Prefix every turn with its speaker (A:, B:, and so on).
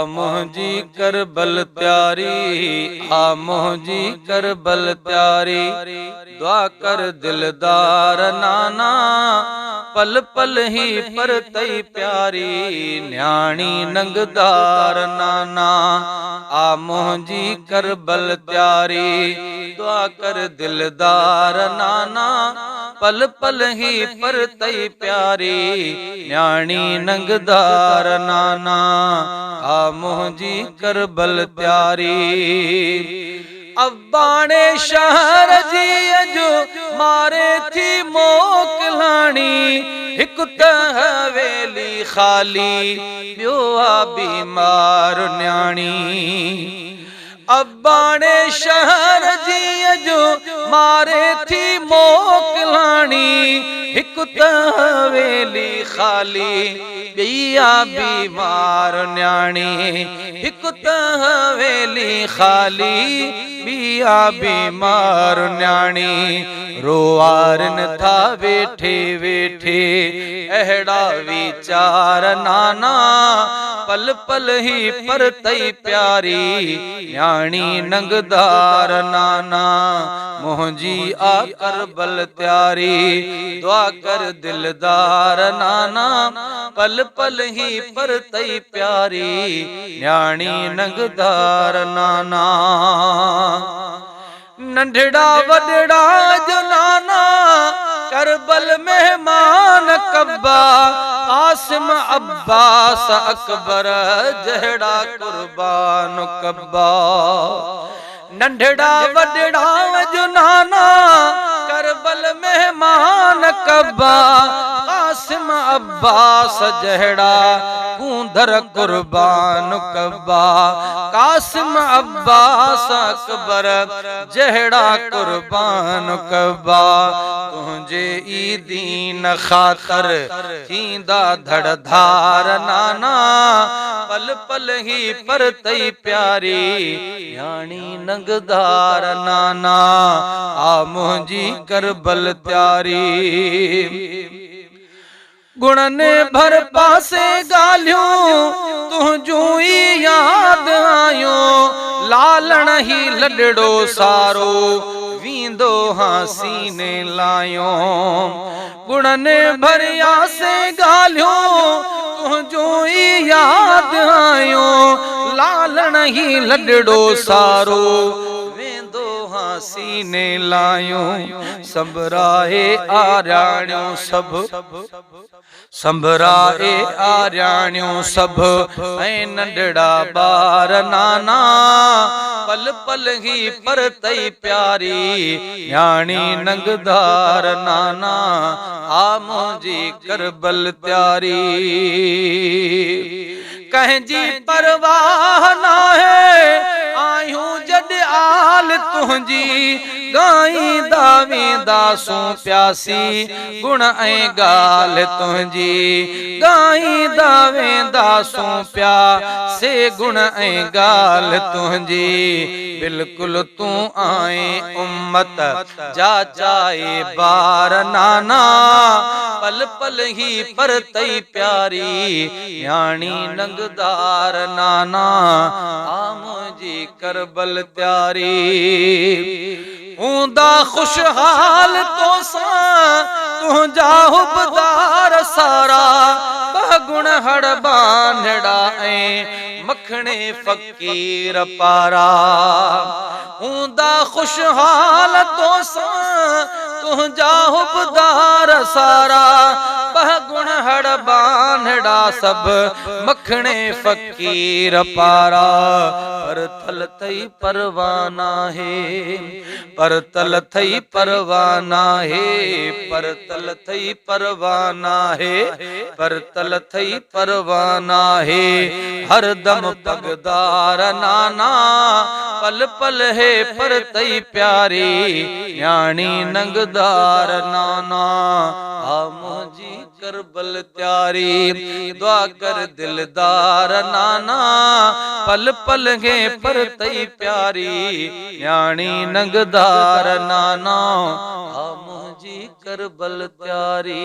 A: मुंहिंजी करबल प्यारी, मुंहिंजी करबल प्यारी, दुआ कर दिलदार नाना, पल पल ही पर तई प्यारी, न्याणी नंगदार नाना। मुंहिंजी करबल प्यारी, दुआ कर दिलदार नाना, पल पल ही पर तई प्यारी, न्याणी नंगदार नाना। मुंहिंजी करबल प्यारी। अब्बा ने शहर जी जो मारे थी मोकलाणी, हिकु त हवेली ख़ाली, ॿियो आ बीमार न्याणी। अब्बा ने शहर जी जो मारे थी मोकलाणी, हिकु त हवेली ख़ाली, ॿिया बीमार न्याणी। हिकु त हवेली ख़ाली, ॿिया बीमार न्याणी। रोआरन था वेठे वेठे अहिड़ा वीचार नाना, पल पल ही पर तई प्यारी, न्याणी नंगदार नाना। मुंहिंजी आ करबल प्यारी, दुआ कर दिलदार नाना, पल पल ही पर तई प्यारी, न्याणी नंगदार नाना। नंढड़ा वॾड़ा जो नाना, करबल मेहमान कब्बा, आसिम अब्बास अकबर जहिड़ा कुर्बान कब्बा। नंढड़ा वॾड़ा जो नाना, करबल मेहमान कब्बा, आसिम अब्बास जहिड़ा कूंदर कुर्बान कब्बा। कासिम अब्बास अकबर जहिड़ा कुर्बान कब्बा। तुंहिंजे ई दीन ख़ातर थींदा धड़धार नाना, पल पल ही पर तई प्यारी, न्याणी नंगदार नाना। मुंहिंजी करबल प्यारी। गुणने भर पासे ॻाल्हियूं तुंहिंजूं ई यादि आयूं, लालण ही लॾड़ो सारो वींदो हाँ सीने लायूं। गुणने भरिया से ॻाल्हियूं तुंहिंजूं ई यादि आयूं, लालण ही लॾड़ो सारो वेंदो हाँ सीने लायूं। संभराए आरियाणियूं सभु, संभराए आरियाणियूं सभु, ऐं नंढड़ा ॿार नाना, पल पल ही पर तई प्यारी, न्याणी नंगदार नाना। मुंहिंजी करबल प्यारी। कंहिंजी परवाह नाहे, आयूं जॾ आल तुंहिंजी, ॻाईंदा वेंदासूं प्यासी, गुण ऐं ॻाल्हि तुंहिंजी। ॻाईंदा वेंदासूं प्यासे, गुण ऐं ॻाल्हि तुंहिंजी। बिल्कुलु तूं आहीं उम्मत जा चाहे ॿार नाना, पल पल ही पर तई प्यारी, न्याणी नंगदार नाना। मुंहिंजी करबल प्यारी। हूंदा खुशहाल तोसां तुंहिंजा हुबदार सारा, गुण हड़बानड़ा ऐं मखणे फ़कीर पारा। हूंदा खुशहाल तोसां तुंहिंजा हुबदार सारा, गुण हड़बानड़ा सब मखणे फ़कीर पारा। पर तल थई परवाना है, पर तल थई परवाना है, पर तल थई परवाना है, पर तल थई परवाना है। हर दम पगदार नाना, पल पल है पर तई प्यारी, न्याणी नंगदार नाना। मुंहिंजी करबल प्यारी, दुआ कर दिलदार नाना, पल पल है पर तई प्यारी, न्याणी नंगदार नाना। मुंहिंजी करबल प्यारी।